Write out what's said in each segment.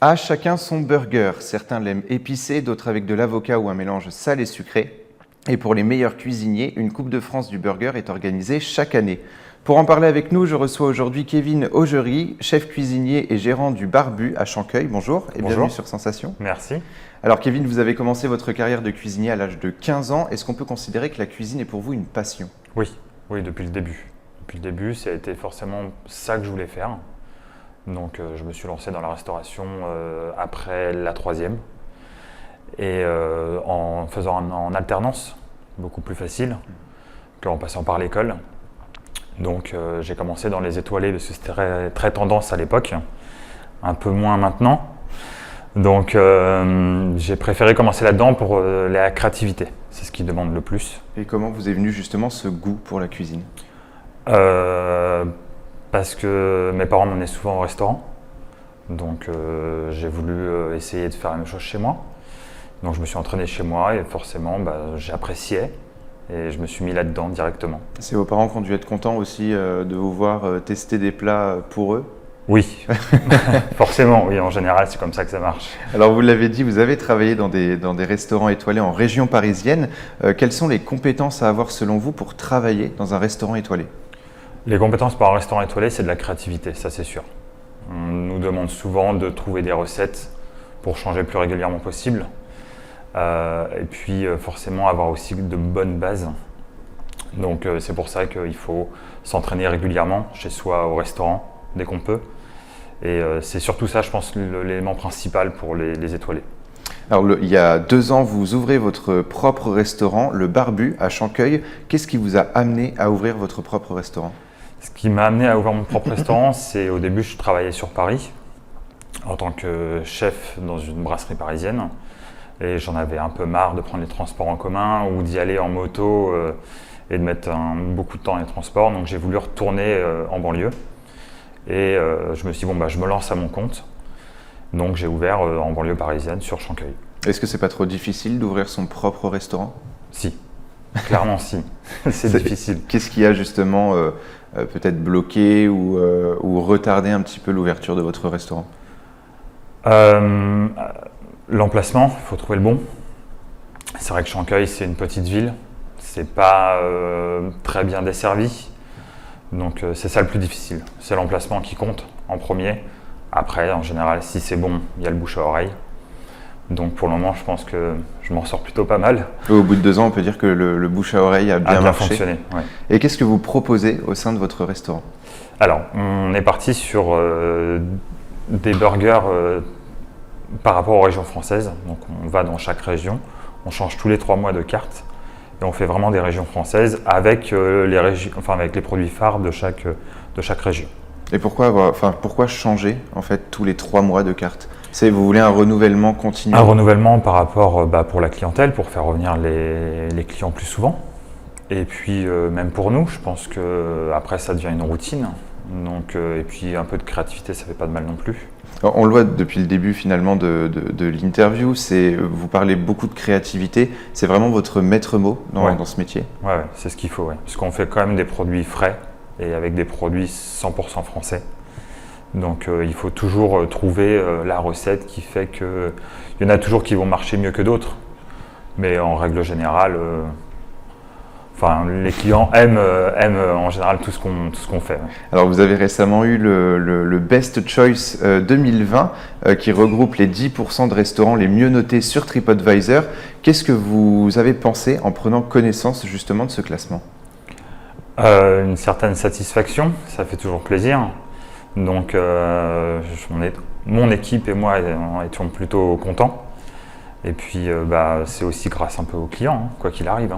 À chacun son burger. Certains l'aiment épicé, d'autres avec de l'avocat ou un mélange salé sucré. Et pour les meilleurs cuisiniers, une Coupe de France du burger est organisée chaque année. Pour en parler avec nous, je reçois aujourd'hui Kevin Augery, chef cuisinier et gérant du Barbu à Chanqueuil. Bonjour et bienvenue sur Sensation. Merci. Alors Kevin, vous avez commencé votre carrière de cuisinier à l'âge de 15 ans. Est-ce qu'on peut considérer que la cuisine est pour vous une passion ? Oui, depuis le début. Depuis le début, ça a été forcément ça que je voulais faire. Donc je me suis lancé dans la restauration après la troisième et en faisant en alternance, beaucoup plus facile qu'en passant par l'école. Donc j'ai commencé dans les étoilés parce que c'était très, très tendance à l'époque, un peu moins maintenant. Donc j'ai préféré commencer là-dedans pour la créativité, c'est ce qui demande le plus. Et comment vous est venu justement ce goût pour la cuisine ? Parce que mes parents m'emmenaient souvent au restaurant, donc j'ai voulu essayer de faire la même chose chez moi. Donc je me suis entraîné chez moi et forcément j'appréciais et je me suis mis là-dedans directement. C'est vos parents qui ont dû être contents aussi de vous voir tester des plats pour eux ? Oui, forcément, oui, en général c'est comme ça que ça marche. Alors vous l'avez dit, vous avez travaillé dans des restaurants étoilés en région parisienne. Quelles sont les compétences à avoir selon vous pour travailler dans un restaurant étoilé ? Les compétences pour un restaurant étoilé, c'est de la créativité, ça c'est sûr. On nous demande souvent de trouver des recettes pour changer le plus régulièrement possible. Et puis forcément avoir aussi de bonnes bases. Donc c'est pour ça qu'il faut s'entraîner régulièrement chez soi au restaurant, dès qu'on peut. Et c'est surtout ça, je pense, l'élément principal pour les étoilés. Alors, il y a 2 ans, vous ouvrez votre propre restaurant, le Barbu, à Chanqueuil. Qu'est-ce qui vous a amené à ouvrir votre propre restaurant ? Ce qui m'a amené à ouvrir mon propre restaurant, c'est au début, je travaillais sur Paris en tant que chef dans une brasserie parisienne. Et j'en avais un peu marre de prendre les transports en commun ou d'y aller en moto et de mettre beaucoup de temps dans les transports. Donc j'ai voulu retourner en banlieue. Et je me suis dit, je me lance à mon compte. Donc j'ai ouvert en banlieue parisienne sur Chanqueuil. Est-ce que c'est pas trop difficile d'ouvrir son propre restaurant ? Si, clairement si. C'est difficile. Qu'est-ce qui a justement peut-être bloqué ou retardé un petit peu l'ouverture de votre restaurant ? L'emplacement, il faut trouver le bon. C'est vrai que Chanqueuil, c'est une petite ville. C'est pas très bien desservi. Donc c'est ça le plus difficile. C'est l'emplacement qui compte en premier. Après, en général, si c'est bon, il y a le bouche à oreille. Donc pour le moment, je pense que je m'en sors plutôt pas mal. Au bout de 2 ans, on peut dire que le bouche à oreille a bien marché. Fonctionné, ouais. Et qu'est-ce que vous proposez au sein de votre restaurant ? Alors, on est parti sur des burgers par rapport aux régions françaises. Donc on va dans chaque région, on change tous les 3 mois de carte et on fait vraiment des régions françaises avec avec les produits phares de chaque région. Et pourquoi changer en fait tous les 3 mois de carte ? Vous voulez un renouvellement continu ? Un renouvellement par rapport pour la clientèle, pour faire revenir les clients plus souvent. Et puis même pour nous, je pense que après ça devient une routine. Donc, et puis un peu de créativité, ça fait pas de mal non plus. Alors, on le voit depuis le début finalement de l'interview, vous parlez beaucoup de créativité, c'est vraiment votre maître mot dans ce métier ? Ouais, c'est ce qu'il faut, parce qu'on fait quand même des produits frais et avec des produits 100% français. Donc il faut toujours trouver la recette qui fait que... Il y en a toujours qui vont marcher mieux que d'autres, mais en règle générale... les clients aiment en général tout ce qu'on fait. Alors vous avez récemment eu le Best Choice 2020 qui regroupe les 10% de restaurants les mieux notés sur TripAdvisor. Qu'est-ce que vous avez pensé en prenant connaissance justement de ce classement ? Une certaine satisfaction, ça fait toujours plaisir. Donc mon équipe et moi étions plutôt contents. Et puis c'est aussi grâce un peu aux clients, quoi qu'il arrive.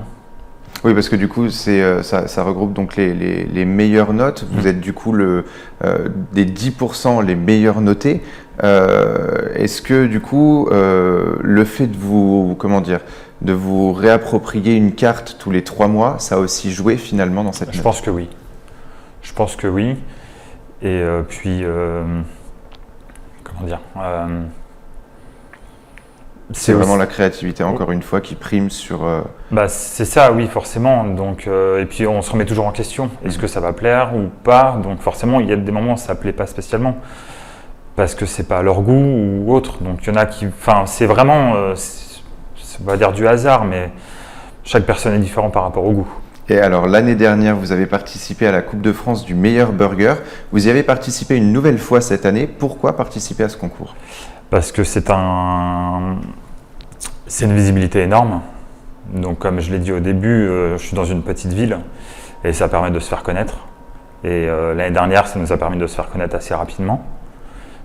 Oui, parce que du coup, ça regroupe donc les meilleures notes. Vous êtes du coup des 10% les meilleurs notés. Est-ce que du coup, le fait de vous réapproprier une carte tous les 3 mois, ça a aussi joué finalement dans cette note ? Je pense que oui. Et puis, c'est vraiment la créativité, encore une fois, qui prime sur… c'est ça, oui, forcément. Donc, et puis, on se remet toujours en question. Est-ce que ça va plaire ou pas ? Donc, forcément, il y a des moments où ça ne plaît pas spécialement. parce que c'est pas à leur goût ou autre. Donc il y en a qui, enfin c'est vraiment, on va dire du hasard, mais chaque personne est différente par rapport au goût. Et alors l'année dernière, vous avez participé à la Coupe de France du meilleur burger. Vous y avez participé une nouvelle fois cette année. Pourquoi participer à ce concours? Parce que c'est une visibilité énorme. Donc comme je l'ai dit au début, je suis dans une petite ville et ça permet de se faire connaître. Et l'année dernière, ça nous a permis de se faire connaître assez rapidement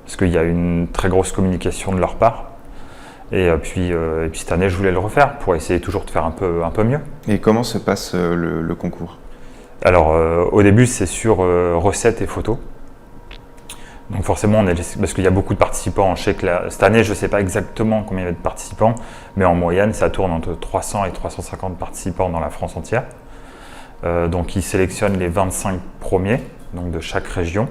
parce qu'il y a une très grosse communication de leur part. Et puis cette année, je voulais le refaire pour essayer toujours de faire un peu mieux. Et comment se passe le concours? Alors au début, c'est sur recettes et photos. Donc forcément, parce qu'il y a beaucoup de participants. Je sais que cette année, je ne sais pas exactement combien il y a de participants, mais en moyenne, ça tourne entre 300 et 350 participants dans la France entière. Donc ils sélectionnent les 25 premiers donc de chaque région.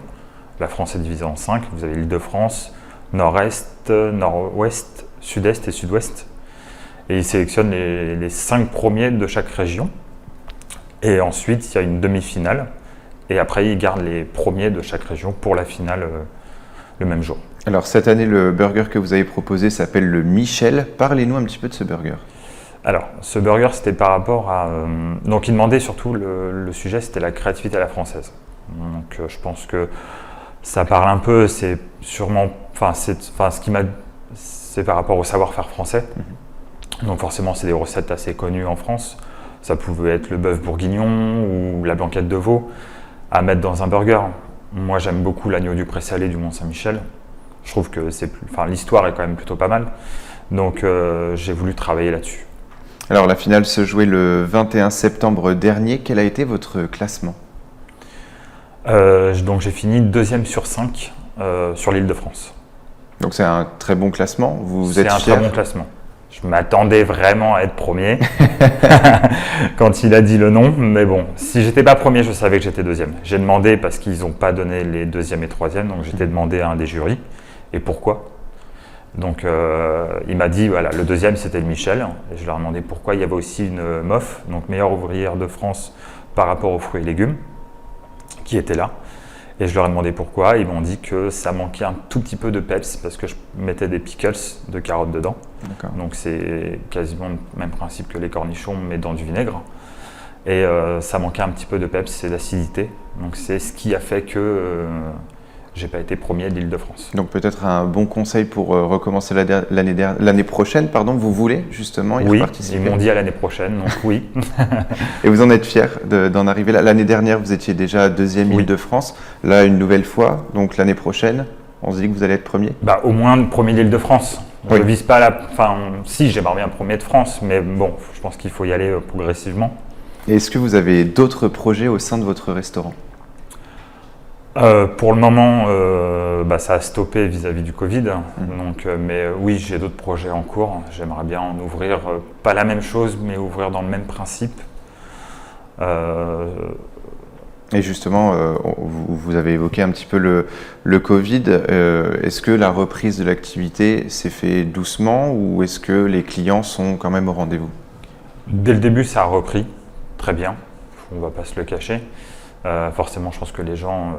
La France est divisée en 5. Vous avez l'Île-de-France, Nord-Est, Nord-Ouest, Sud-Est et Sud-Ouest. Et ils sélectionnent les 5 premiers de chaque région. Et ensuite, il y a une demi-finale. Et après, ils gardent les premiers de chaque région pour la finale le même jour. Alors cette année, le burger que vous avez proposé s'appelle le Michel. Parlez-nous un petit peu de ce burger. Alors, ce burger, c'était par rapport à... donc, ils demandaient surtout, le sujet, c'était la créativité à la française. Donc, je pense que ça parle un peu, c'est sûrement... c'est par rapport au savoir-faire français. Donc, forcément, c'est des recettes assez connues en France. Ça pouvait être le bœuf bourguignon ou la blanquette de veau à mettre dans un burger. Moi, j'aime beaucoup l'agneau du Pré-Salé du Mont-Saint-Michel. Je trouve que l'histoire est quand même plutôt pas mal. Donc, j'ai voulu travailler là-dessus. Alors, la finale se jouait le 21 septembre dernier. Quel a été votre classement? Donc, j'ai fini 2e sur 5 sur l'Île-de-France. Donc, c'est un très bon classement. Vous êtes fier? C'est un très bon classement. Je m'attendais vraiment à être premier quand il a dit le nom. Mais bon, si j'étais pas premier, je savais que j'étais 2e. J'ai demandé parce qu'ils n'ont pas donné les 2e et 3e. Donc, j'étais demandé à un des jurys. Et pourquoi? Donc il m'a dit, voilà, le 2e c'était le Michel, et je leur ai demandé pourquoi il y avait aussi une MOF, donc meilleure ouvrière de France par rapport aux fruits et légumes, qui était là. Et je leur ai demandé pourquoi, ils m'ont dit que ça manquait un tout petit peu de peps, parce que je mettais des pickles de carottes dedans. Donc c'est quasiment le même principe que les cornichons, mais dans du vinaigre. Et ça manquait un petit peu de peps, c'est l'acidité. Donc c'est ce qui a fait que... j'ai pas été premier de l'Île-de-France. Donc peut-être un bon conseil pour recommencer l'année prochaine, vous voulez justement y participer? Ils m'ont dit à l'année prochaine, donc oui. Et vous en êtes fier d'en arriver là? L'année dernière, vous étiez déjà 2e Île-de-France, là une nouvelle fois, donc l'année prochaine, on se dit que vous allez être premier? Au moins premier d'Île-de-France. Je ne vise pas si, j'aimerais bien premier de France, mais bon, je pense qu'il faut y aller progressivement. Et est-ce que vous avez d'autres projets au sein de votre restaurant? Pour le moment, ça a stoppé vis-à-vis du Covid. Donc, mais oui, j'ai d'autres projets en cours. J'aimerais bien en ouvrir, pas la même chose, mais ouvrir dans le même principe. Et justement, vous avez évoqué un petit peu le Covid. Est-ce que la reprise de l'activité s'est fait doucement ou est-ce que les clients sont quand même au rendez-vous? Dès le début, ça a repris très bien. On ne va pas se le cacher. Forcément, je pense que les gens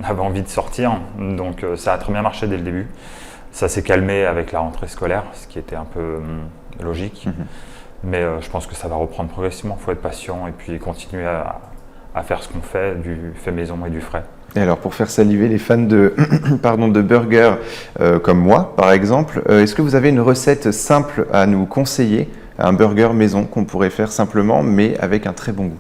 avaient envie de sortir, donc ça a très bien marché dès le début. Ça s'est calmé avec la rentrée scolaire, ce qui était un peu logique, mais je pense que ça va reprendre progressivement. Il faut être patient et puis continuer à faire ce qu'on fait, du fait maison et du frais. Et alors, pour faire saliver les fans de burgers comme moi, par exemple, est-ce que vous avez une recette simple à nous conseiller, un burger maison qu'on pourrait faire simplement, mais avec un très bon goût?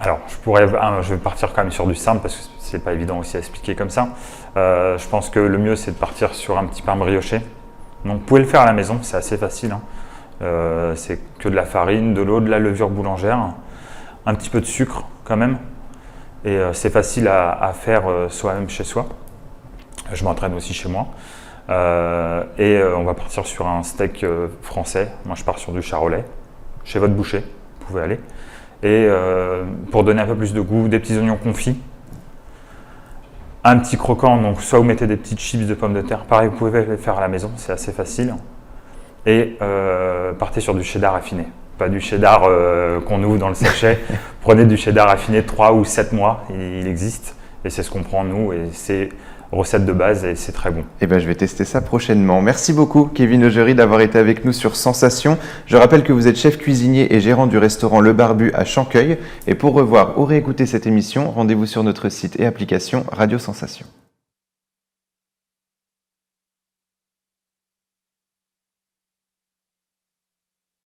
Alors, je vais partir quand même sur du simple parce que c'est pas évident aussi à expliquer comme ça. Je pense que le mieux c'est de partir sur un petit pain brioché. Donc, vous pouvez le faire à la maison, c'est assez facile. C'est que de la farine, de l'eau, de la levure boulangère, un petit peu de sucre quand même. Et c'est facile à faire soi-même chez soi. Je m'entraîne aussi chez moi. Et on va partir sur un steak français. Moi, je pars sur du charolais. Chez votre boucher, vous pouvez aller. Et pour donner un peu plus de goût, des petits oignons confits, un petit croquant, donc soit vous mettez des petites chips de pommes de terre, pareil vous pouvez les faire à la maison, c'est assez facile. Et partez sur du cheddar affiné, pas du cheddar qu'on ouvre dans le sachet, prenez du cheddar affiné de 3 ou 7 mois, il existe, et c'est ce qu'on prend nous, et c'est recette de base et c'est très bon. Eh ben, je vais tester ça prochainement. Merci beaucoup, Kevin Augery, d'avoir été avec nous sur Sensation. Je rappelle que vous êtes chef cuisinier et gérant du restaurant Le Barbu à Chanqueuil. Et pour revoir ou réécouter cette émission, rendez-vous sur notre site et application Radio Sensation.